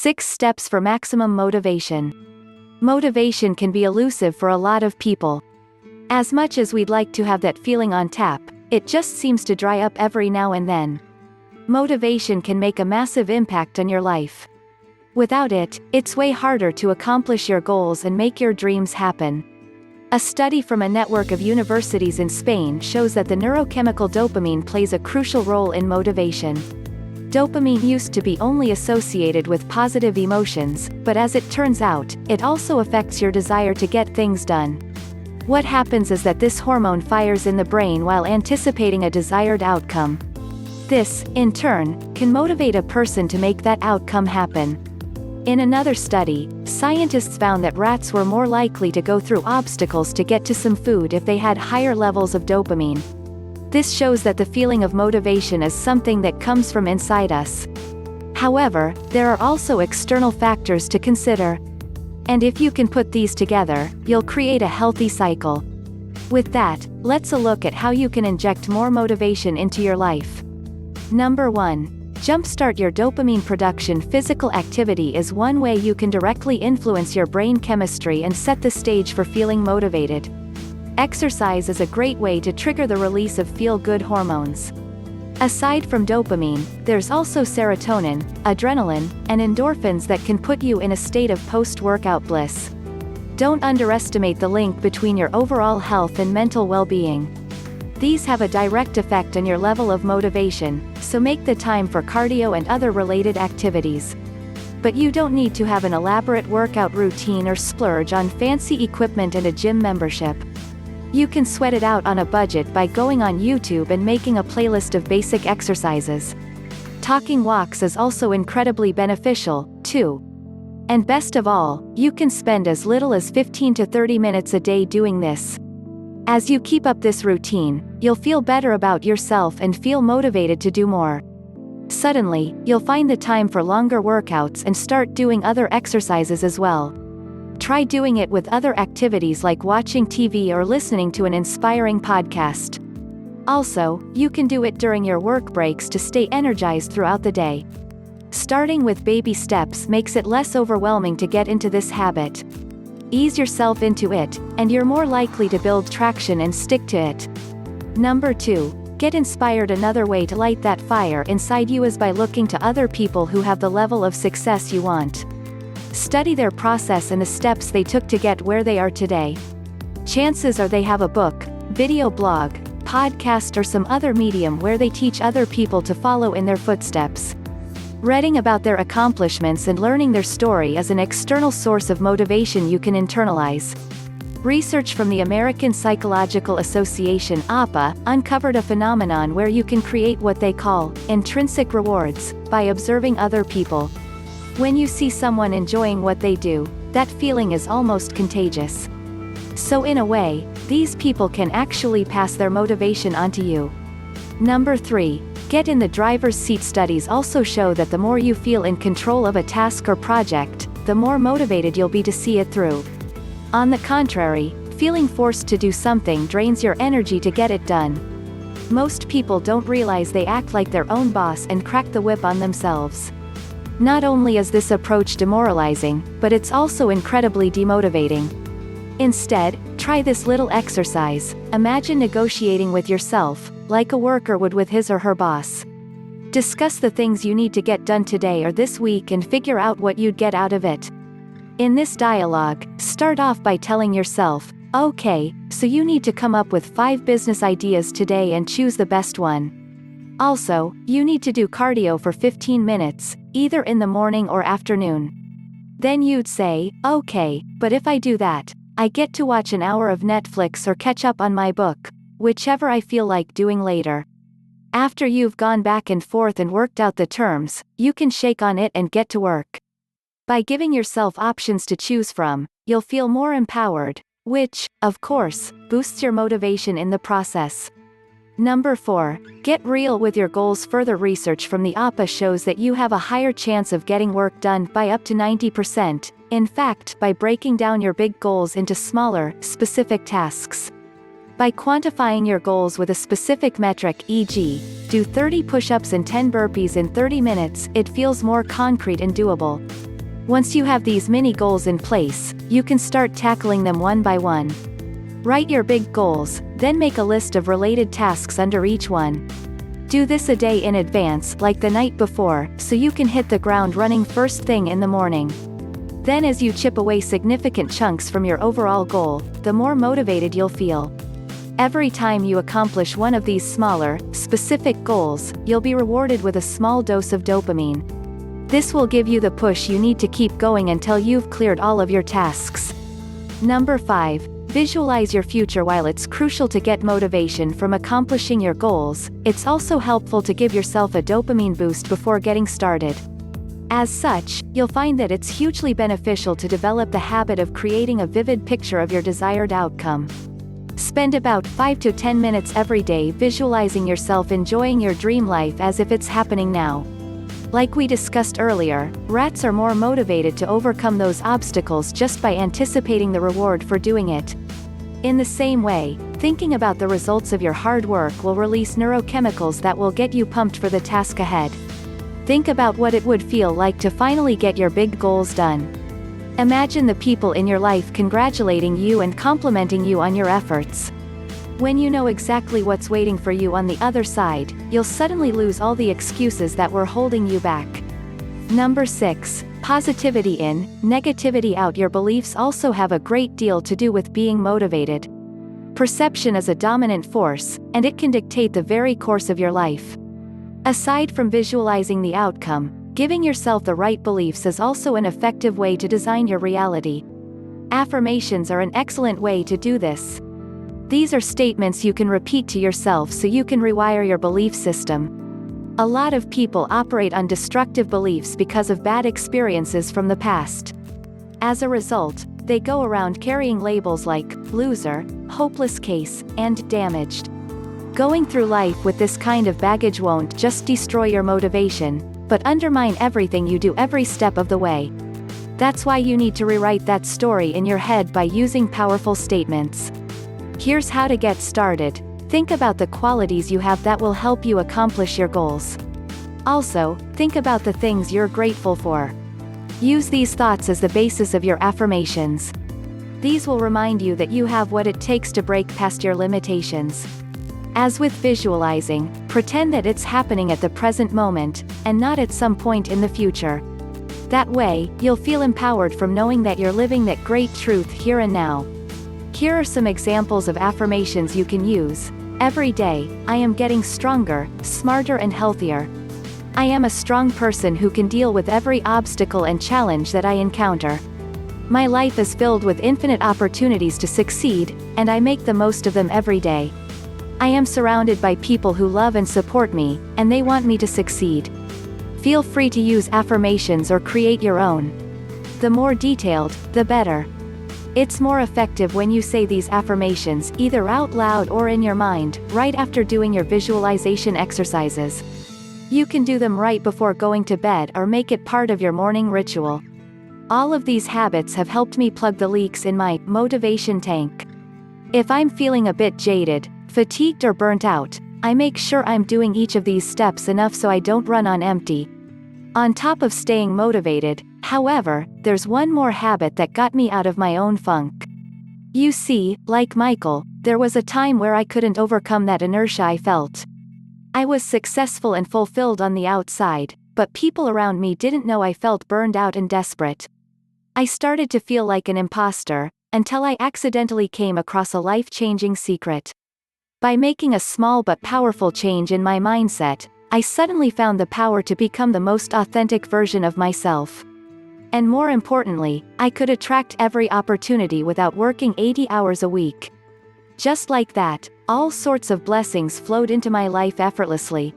6 Steps for Maximum Motivation. Motivation can be elusive for a lot of people. As much as we'd like to have that feeling on tap, it just seems to dry up every now and then. Motivation can make a massive impact on your life. Without it, it's way harder to accomplish your goals and make your dreams happen. A study from a network of universities in Spain shows that the neurochemical dopamine plays a crucial role in motivation. Dopamine used to be only associated with positive emotions, but as it turns out, it also affects your desire to get things done. What happens is that this hormone fires in the brain while anticipating a desired outcome. This, in turn, can motivate a person to make that outcome happen. In another study, scientists found that rats were more likely to go through obstacles to get to some food if they had higher levels of dopamine. This shows that the feeling of motivation is something that comes from inside us. However, there are also external factors to consider. And if you can put these together, you'll create a healthy cycle. With that, let's look at how you can inject more motivation into your life. Number 1. Jumpstart your dopamine production. Physical activity is one way you can directly influence your brain chemistry and set the stage for feeling motivated. Exercise is a great way to trigger the release of feel-good hormones. Aside from dopamine, there's also serotonin, adrenaline, and endorphins that can put you in a state of post-workout bliss. Don't underestimate the link between your overall health and mental well-being. These have a direct effect on your level of motivation, so make the time for cardio and other related activities. But you don't need to have an elaborate workout routine or splurge on fancy equipment and a gym membership. You can sweat it out on a budget by going on YouTube and making a playlist of basic exercises. Talking walks is also incredibly beneficial, too. And best of all, you can spend as little as 15 to 30 minutes a day doing this. As you keep up this routine, you'll feel better about yourself and feel motivated to do more. Suddenly, you'll find the time for longer workouts and start doing other exercises as well. Try doing it with other activities like watching TV or listening to an inspiring podcast. Also, you can do it during your work breaks to stay energized throughout the day. Starting with baby steps makes it less overwhelming to get into this habit. Ease yourself into it, and you're more likely to build traction and stick to it. Number 2. Get inspired. Another way to light that fire inside you is by looking to other people who have the level of success you want. Study their process and the steps they took to get where they are today. Chances are they have a book, video blog, podcast or some other medium where they teach other people to follow in their footsteps. Reading about their accomplishments and learning their story is an external source of motivation you can internalize. Research from the American Psychological Association (APA) uncovered a phenomenon where you can create what they call intrinsic rewards by observing other people. When you see someone enjoying what they do, that feeling is almost contagious. So in a way, these people can actually pass their motivation onto you. Number 3. Get in the driver's seat. Studies also show that the more you feel in control of a task or project, the more motivated you'll be to see it through. On the contrary, feeling forced to do something drains your energy to get it done. Most people don't realize they act like their own boss and crack the whip on themselves. Not only is this approach demoralizing, but it's also incredibly demotivating. Instead, try this little exercise. Imagine negotiating with yourself, like a worker would with his or her boss. Discuss the things you need to get done today or this week and figure out what you'd get out of it. In this dialogue, start off by telling yourself, okay, so you need to come up with 5 business ideas today and choose the best one. Also, you need to do cardio for 15 minutes, either in the morning or afternoon. Then you'd say, okay, but if I do that, I get to watch an hour of Netflix or catch up on my book, whichever I feel like doing later. After you've gone back and forth and worked out the terms, you can shake on it and get to work. By giving yourself options to choose from, you'll feel more empowered, which, of course, boosts your motivation in the process. Number 4. Get real with your goals. Further research from the APA shows that you have a higher chance of getting work done by up to 90%, in fact, by breaking down your big goals into smaller, specific tasks. By quantifying your goals with a specific metric, e.g., do 30 push-ups and 10 burpees in 30 minutes, it feels more concrete and doable. Once you have these mini goals in place, you can start tackling them one by one. Write your big goals, then make a list of related tasks under each one. Do this a day in advance, like the night before, so you can hit the ground running first thing in the morning. Then as you chip away significant chunks from your overall goal, the more motivated you'll feel. Every time you accomplish one of these smaller, specific goals, you'll be rewarded with a small dose of dopamine. This will give you the push you need to keep going until you've cleared all of your tasks. Number 5. Visualize your future. While it's crucial to get motivation from accomplishing your goals, it's also helpful to give yourself a dopamine boost before getting started. As such, you'll find that it's hugely beneficial to develop the habit of creating a vivid picture of your desired outcome. Spend about 5 to 10 minutes every day visualizing yourself enjoying your dream life as if it's happening now. Like we discussed earlier, rats are more motivated to overcome those obstacles just by anticipating the reward for doing it. In the same way, thinking about the results of your hard work will release neurochemicals that will get you pumped for the task ahead. Think about what it would feel like to finally get your big goals done. Imagine the people in your life congratulating you and complimenting you on your efforts. When you know exactly what's waiting for you on the other side, you'll suddenly lose all the excuses that were holding you back. Number 6. Positivity in, negativity out. Your beliefs also have a great deal to do with being motivated. Perception is a dominant force, and it can dictate the very course of your life. Aside from visualizing the outcome, giving yourself the right beliefs is also an effective way to design your reality. Affirmations are an excellent way to do this. These are statements you can repeat to yourself so you can rewire your belief system. A lot of people operate on destructive beliefs because of bad experiences from the past. As a result, they go around carrying labels like loser, hopeless case, and damaged. Going through life with this kind of baggage won't just destroy your motivation, but undermine everything you do every step of the way. That's why you need to rewrite that story in your head by using powerful statements. Here's how to get started. Think about the qualities you have that will help you accomplish your goals. Also, think about the things you're grateful for. Use these thoughts as the basis of your affirmations. These will remind you that you have what it takes to break past your limitations. As with visualizing, pretend that it's happening at the present moment, and not at some point in the future. That way, you'll feel empowered from knowing that you're living that great truth here and now. Here are some examples of affirmations you can use. Every day, I am getting stronger, smarter and healthier. I am a strong person who can deal with every obstacle and challenge that I encounter. My life is filled with infinite opportunities to succeed, and I make the most of them every day. I am surrounded by people who love and support me, and they want me to succeed. Feel free to use affirmations or create your own. The more detailed, the better. It's more effective when you say these affirmations either out loud or in your mind, right after doing your visualization exercises. You can do them right before going to bed or make it part of your morning ritual. All of these habits have helped me plug the leaks in my motivation tank. If I'm feeling a bit jaded, fatigued or burnt out, I make sure I'm doing each of these steps enough so I don't run on empty. On top of staying motivated, however, there's one more habit that got me out of my own funk. You see, like Michael, there was a time where I couldn't overcome that inertia I felt. I was successful and fulfilled on the outside, but people around me didn't know I felt burned out and desperate. I started to feel like an imposter, until I accidentally came across a life-changing secret. By making a small but powerful change in my mindset, I suddenly found the power to become the most authentic version of myself. And more importantly, I could attract every opportunity without working 80 hours a week. Just like that, all sorts of blessings flowed into my life effortlessly.